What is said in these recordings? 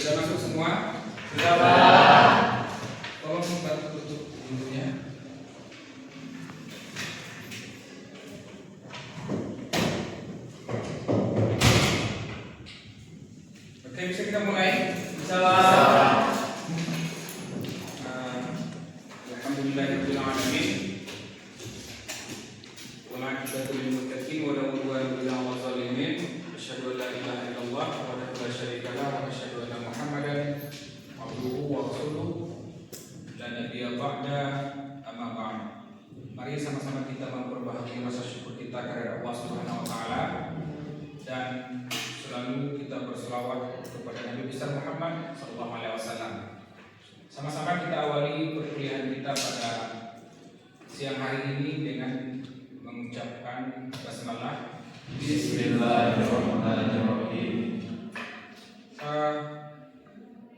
Sudah masuk semua? Sudah, Pak. Tolong bantu tutup pintunya. Oke, bisa kita mulai? Bisa, Pak. Alhamdulillahirabbil alamin. Wal 'aqibatu lil muttaqin wa la 'udwana illa 'alal zalimin. Asyhadu an la ilaha illallah wahdahu la syarika lah wa asyhadu anna Muhammadan abduhu wa rasuluh la nabiyya ba'da amma ba'd. Mari sama-sama kita memperbaharui rasa syukur kita kepada Allah Subhanahu wa taala dan selalu kita berselawat kepada Nabi besar Muhammad sallallahu alaihi wasallam. Sama-sama kita awali perkuliahan kita pada siang hari ini dengan mengucapkan basmalah. Bismillahirrahmanirrahim.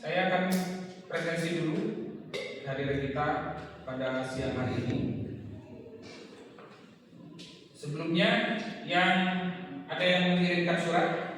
Saya akan presentasi dulu hadirin kita pada siang hari ini. Sebelumnya, yang ada yang mengirimkan surat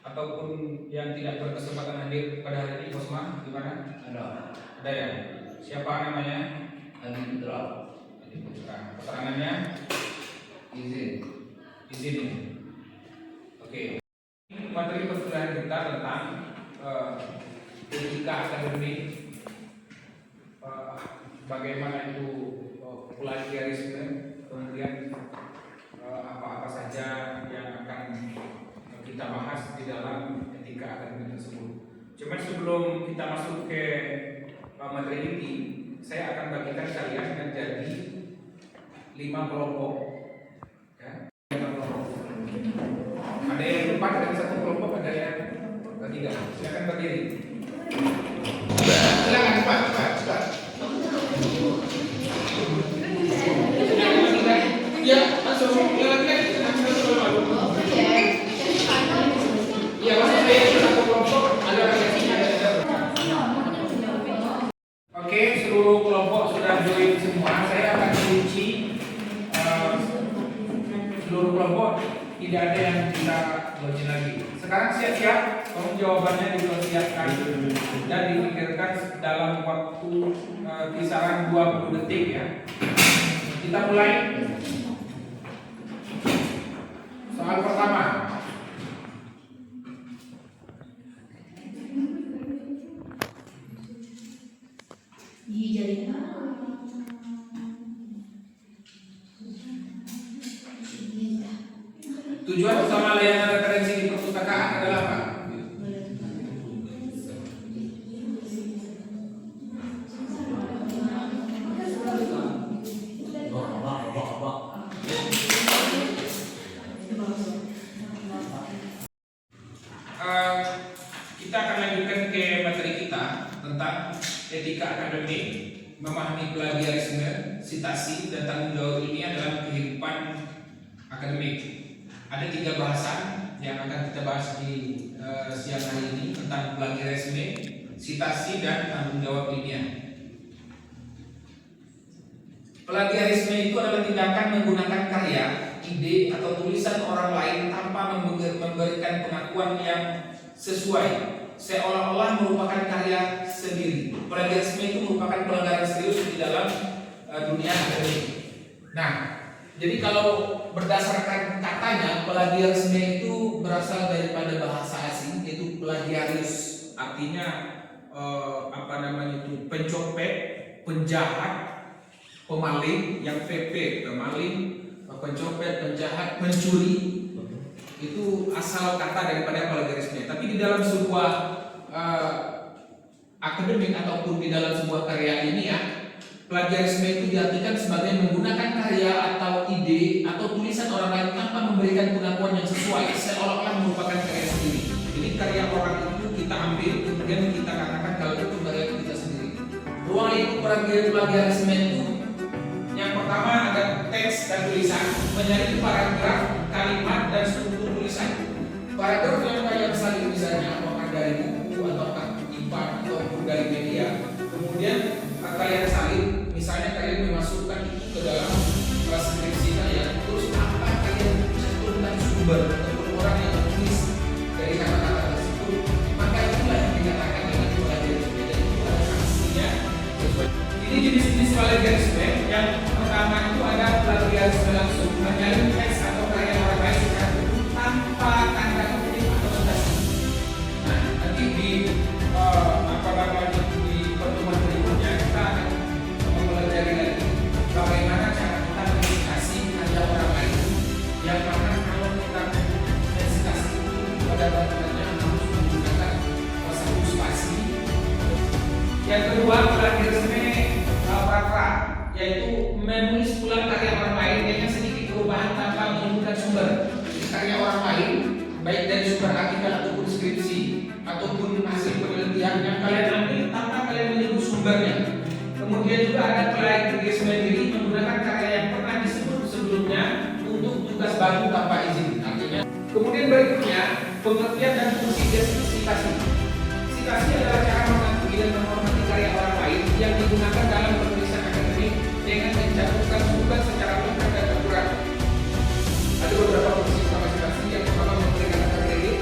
ataupun yang tidak berkesempatan hadir pada hari ini, Bosma, gimana? Ada ya? Siapa namanya? Adi Putra. Adi Putra. Keterangannya? Izin. Oke. Materi perkuliahan kita tentang etika akademik, bagaimana itu plagiarisme, kemudian apa-apa saja yang akan kita bahas di dalam etika akademik tersebut. Cuman sebelum kita masuk ke materi inti, saya akan bagikan kalian menjadi 5 kelompok. Ya. Ada yang lupa dari satu kelompok, ada yang ketiga. Silakan berdiri. Silakan cepat. Ya, masuk. Yang laki-laki iya, masuk saya satu kelompok. Ada reaksinya, ada. Oke, seluruh kelompok sudah join semua. Saya akan kunci seluruh kelompok. Tidak ada yang bisa login lagi. Sekarang siap-siap, tolong jawabannya dipersiapkan dan dipikirkan dalam waktu kisaran 20 detik ya. Kita mulai. Soal pertama. Tujuan utama layanan referensi di perpustakaan adalah apa? Kita akan lanjutkan ke materi kita tentang etika akademik, memahami plagiarisme, sitasi, dan tanggung jawab ilmiah dalam kehidupan akademik. Ada 3 bahasan yang akan kita bahas di siang hari ini tentang plagiarisme, sitasi, dan tanggung jawab ilmiah. Plagiarisme itu adalah tindakan menggunakan karya, ide, atau tulisan orang lain tanpa memberikan pengakuan yang sesuai, seolah-olah merupakan karya sendiri. Plagiarisme itu merupakan pelanggaran serius di dalam dunia akademik. Nah, jadi kalau berdasarkan katanya, plagiarisme itu berasal daripada bahasa asing, yaitu plagiarius, artinya pencopet, penjahat, pemaling, yang PP, pemaling, pencopet, penjahat, pencuri. Itu asal kata daripada plagiarisme. Tapi di dalam sebuah akademik ataupun di dalam sebuah karya ilmiah, plagiarisme itu diartikan sebagai menggunakan karya atau ide atau tulisan orang lain tanpa memberikan pengakuan yang sesuai, seolah-olah merupakan karya sendiri. Jadi karya orang itu kita ambil, kemudian kita katakan kalau itu karya kita sendiri. Ruang lingkup plagiarisme itu yang pertama ada teks dan tulisan. menyalin paragraf, kalimat, dan struktur tulisan. Paragraf yang kalian salin misalnya apakah dari buku atau IPA ataupun dari media, kemudian kalian salin, misalnya kalian memasukkan itu ke dalam skripsi kalian, terus apa kalian cantumkan sumber ataupun orang yang menulis dari kata-kata tersebut, maka itulah yang dikatakan dengan plagiarisme. Dan itu ada sanksinya. Ini jenis-jenis plagiarisme. Yang pertama itu ada plagiarisme langsung, menyalin teks atau karya orang lain secara utuh tanpa tanda kutip atau citasi. Nah, nanti di di pertemuan berikutnya kita akan mempelajari lagi bagaimana cara kita mengedukasi karya orang lain, yang mana kalau kita mengedukasi itu pada bagiannya harus menggunakan satu spasi. Yang kedua, plagiarisme prakra, yaitu menulis ulang karya orang lain dengan sedikit perubahan tanpa menyebutkan sumber. Karya orang lain, baik dari sumber artikel ataupun skripsi ataupun hasil penelitian yang kalian ambil tanpa kalian menyebut sumbernya. Kemudian juga ada plagiarisme diri, menggunakan karya yang pernah disebut sebelumnya untuk tugas baru tanpa izin. Artinya. Kemudian berikutnya, pengertian dan fungsi citasi. Citasi adalah cara mengakui dan menghormati karya orang lain yang digunakan dalam penulisan akademik dengan mencantumkan sumber secara lengkap dan akurat. Ada beberapa fungsi utama citasi. Yang pertama, memberikan kredit,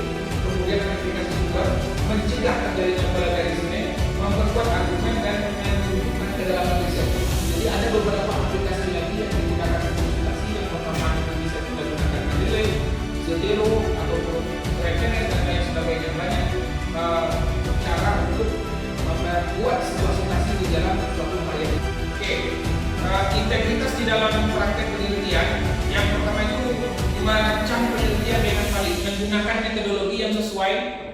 kemudian verifikasi sumber, mencegah terjadinya plagiarisme, memperkuat argumen, dan menunjukkan kedalaman riset. Jadi ada beberapa aplikasi lagi yang digunakan untuk citasi. Yang pertama, kita bisa gunakan Mendeley, Zotero, ataupun Rekenet, dan lain sebagainya. Banyak cara untuk membuat sebuah citasi di dalam suatu karya. Oke, integritas di dalam praktek penelitian. Yang pertama itu merancang penelitian dengan valid, menggunakan metodologi yang sesuai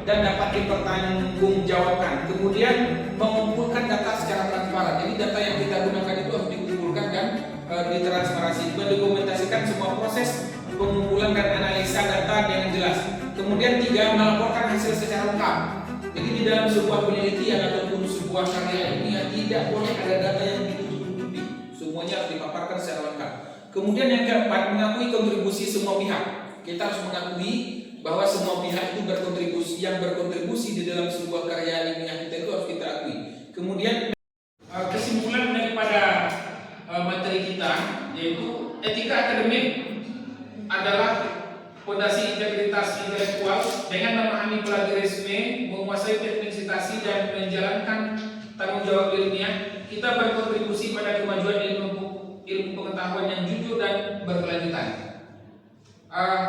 dan dapat dipertanggungjawabkan. Kemudian mengumpulkan data secara transparan. Jadi data yang kita gunakan itu harus dikumpulkan dan ditransparansi, mendokumentasikan semua proses pengumpulan dan analisa data dengan jelas. Kemudian 3, melaporkan hasil secara lengkap. Jadi di dalam sebuah penelitian ataupun sebuah karya ilmiah tidak boleh ada data yang ditutup-tutupi. Semuanya harus dipaparkan secara lengkap. Kemudian yang keempat, mengakui kontribusi semua pihak. Kita harus mengakui bahwa semua pihak itu berkontribusi di dalam sebuah karya ilmiah kita itu harus kita akui. Kemudian kesimpulan daripada materi kita yaitu etika akademik adalah fondasi integritas intelektual. Dengan memahami plagiarisme, menguasai teknik citasi, dan menjalankan tanggung jawab ilmiah, kita berkontribusi pada kemajuan ilmu pengetahuan yang jujur dan berkelanjutan.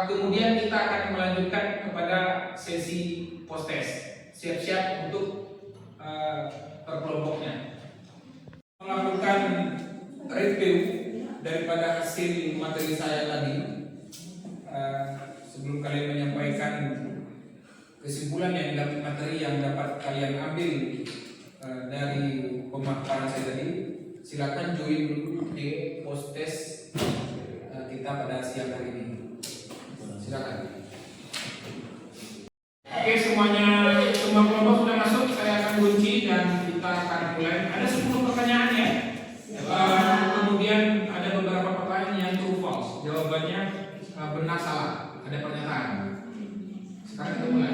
Kemudian kita akan melanjutkan kepada sesi post-test. Siap-siap untuk perkelompoknya. Melakukan review daripada hasil materi saya tadi. Sebelum kalian menyampaikan kesimpulan yang dapat materi yang dapat kalian ambil dari pemaparan saya tadi, silakan join dulu di post test kita pada siang hari ini. Silakan. Oke, semua kelompok sudah masuk. Saya akan kunci dan kita akan mulai. Ada 10 pertanyaan ya. Kemudian ada beberapa pertanyaan yang true false. Jawabannya benar salah. Ada pernyataan. Sekarang kita mulai.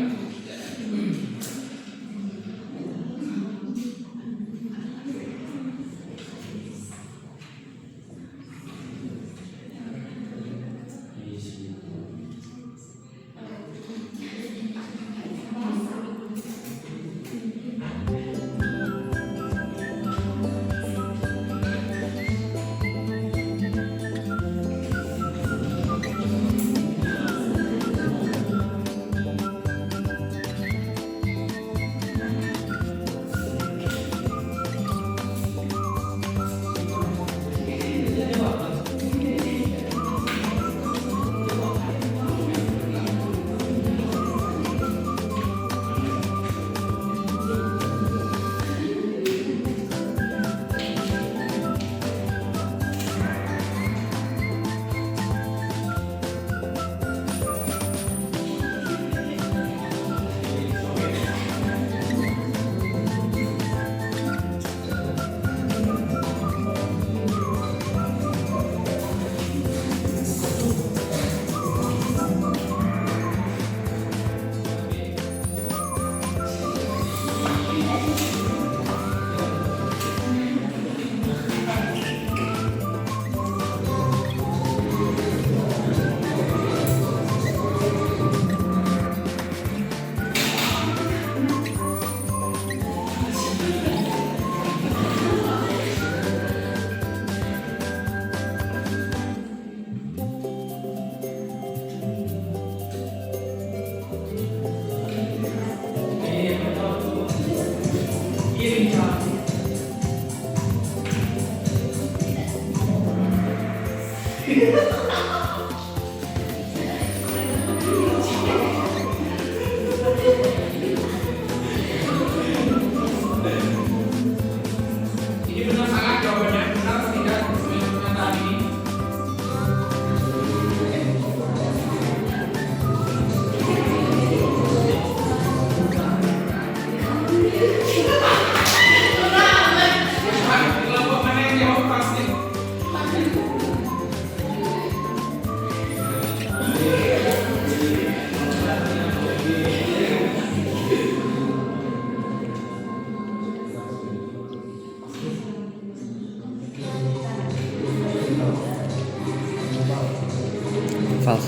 hafal.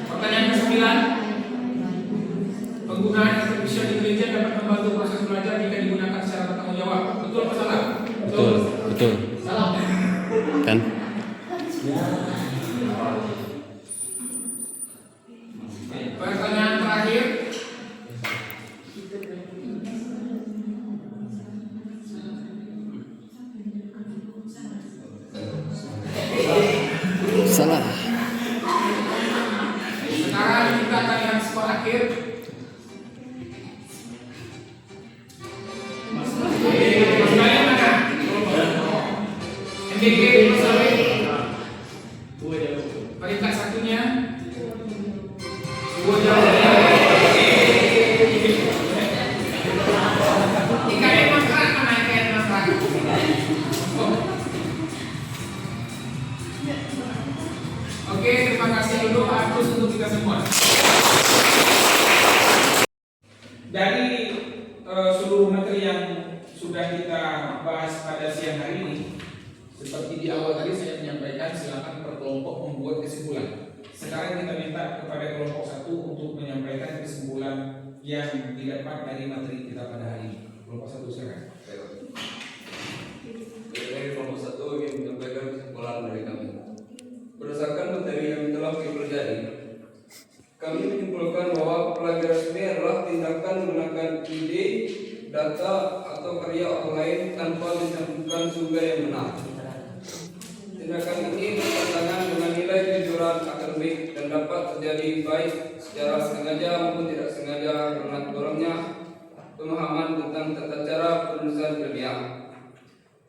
Pertanyaan ke-9. Penggunaan artificial intelligence dapat membantu proses belajar jika digunakan secara bertanggung jawab. Betul atau salah? Betul. Salah. Kan? Pertanyaan terakhir. Salah. Sekarang kita akan lihat skor akhir. Kalian mana? MBG Masawi. Peringkat satunya 2 jauh. IKN Masyarakat mana IKN Masyarakat? Oke, terima kasih dulu Pak Agus untuk kita semua. Dari seluruh materi yang sudah kita bahas pada siang hari ini, seperti di awal tadi saya menyampaikan, silakan per kelompok membuat kesimpulan. Sekarang kita minta kepada kelompok 1 untuk menyampaikan kesimpulan yang didapat dari materi kita pada hari ini. Kelompok 1 silakan. Dari kelompok 1 ingin menyampaikan kesimpulan dari kami. Berdasarkan materi yang telah kami pelajari, kami menyimpulkan bahwa pelajaran resmi adalah tindakan menggunakan ide, data, atau karya orang lain tanpa mencantumkan sumber yang benar. Tindakan ini bertentangan dengan nilai kejujuran akademik dan dapat terjadi baik secara sengaja maupun tidak sengaja karena kurangnya pemahaman tentang tata cara penulisan ilmiah.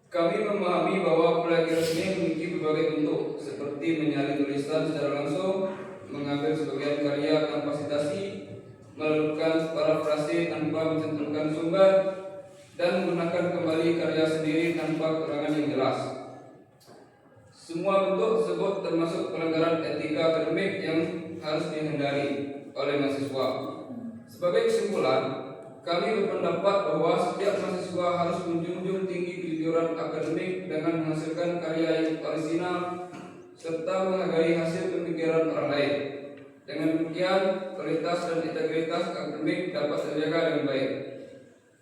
Kami memahami bahwa pelajaran resmi memiliki berbagai bentuk, seperti menyalin tulisan secara langsung, mengambil sebagian karya tanpa citasi, melakukan parafrase tanpa mencantumkan sumber, dan menggunakan kembali karya sendiri tanpa keterangan yang jelas. Semua bentuk tersebut termasuk pelanggaran etika akademik yang harus dihindari oleh mahasiswa. Sebagai kesimpulan, kami berpendapat bahwa setiap mahasiswa harus menjunjung tinggi kejujuran akademik dengan menghasilkan karya yang orisinal serta menghargai hasil pemikiran orang lain. Dengan demikian, kualitas dan integritas akademik dapat terjaga dengan baik.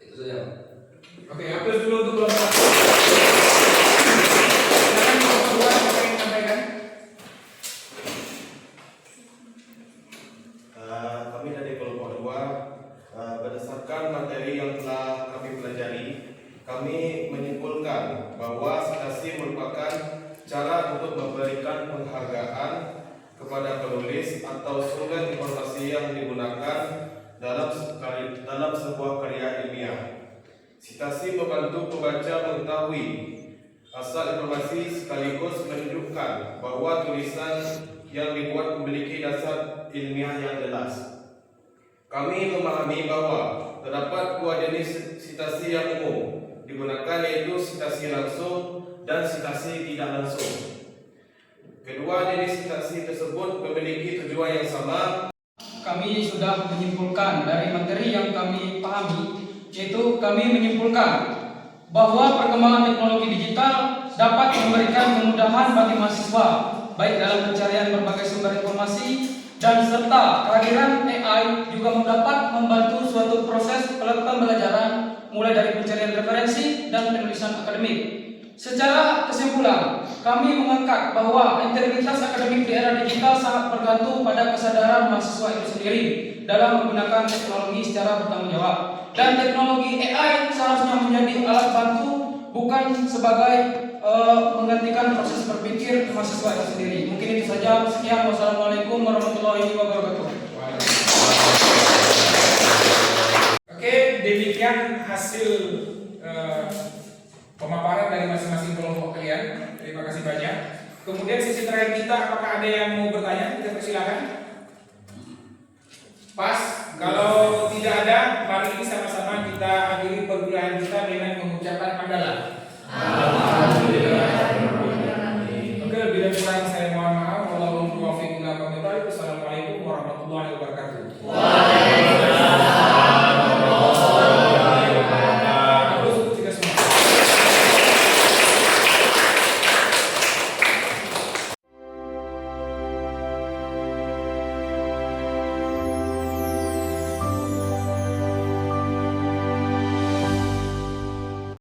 Itu saja. Oke, aplaus dulu untuk kelompok 1. Silakan kelompok 2 apa yang disampaikan? Kami dari kelompok 2, berdasarkan materi yang telah kami pelajari, kami menyimpulkan bahwa citasi merupakan cara untuk memberikan penghargaan kepada penulis atau sumber informasi yang digunakan dalam sebuah karya ilmiah. Citasi membantu pembaca mengetahui asal informasi sekaligus menunjukkan bahwa tulisan yang dibuat memiliki dasar ilmiah yang jelas. Kami memahami bahwa terdapat dua jenis citasi yang umum digunakan, yaitu citasi langsung dan citasi tidak langsung. Kedua jenis citasi tersebut memiliki tujuan yang sama. Kami sudah menyimpulkan dari materi yang kami pahami, yaitu kami menyimpulkan bahwa perkembangan teknologi digital dapat memberikan kemudahan bagi mahasiswa, baik dalam pencarian berbagai sumber informasi, dan serta kehadiran AI juga dapat membantu suatu proses pembelajaran mulai dari pencarian referensi dan penulisan akademik. Secara kesimpulan, kami mengangkat bahwa integritas akademik di era digital sangat bergantung pada kesadaran mahasiswa itu sendiri dalam menggunakan teknologi secara bertanggung jawab. Dan teknologi AI seharusnya menjadi alat bantu, bukan sebagai menggantikan proses berpikir mahasiswa itu sendiri. Mungkin itu saja. Sekian, wassalamualaikum warahmatullahi wabarakatuh. Oke, demikian hasil pemaparan dari masing-masing kelompok kalian. Terima kasih banyak. Kemudian sesi terakhir kita, apakah ada yang mau bertanya? Kita persilakan. Pas, kalau tidak ada, mari ini sama-sama kita akhiri perkuliahan kita dengan mengucapkan hamdalah. Oke, lebih dan kurang saya mohon maaf. Wassalamualaikum warahmatullahi warahmatullahi wabarakatuh.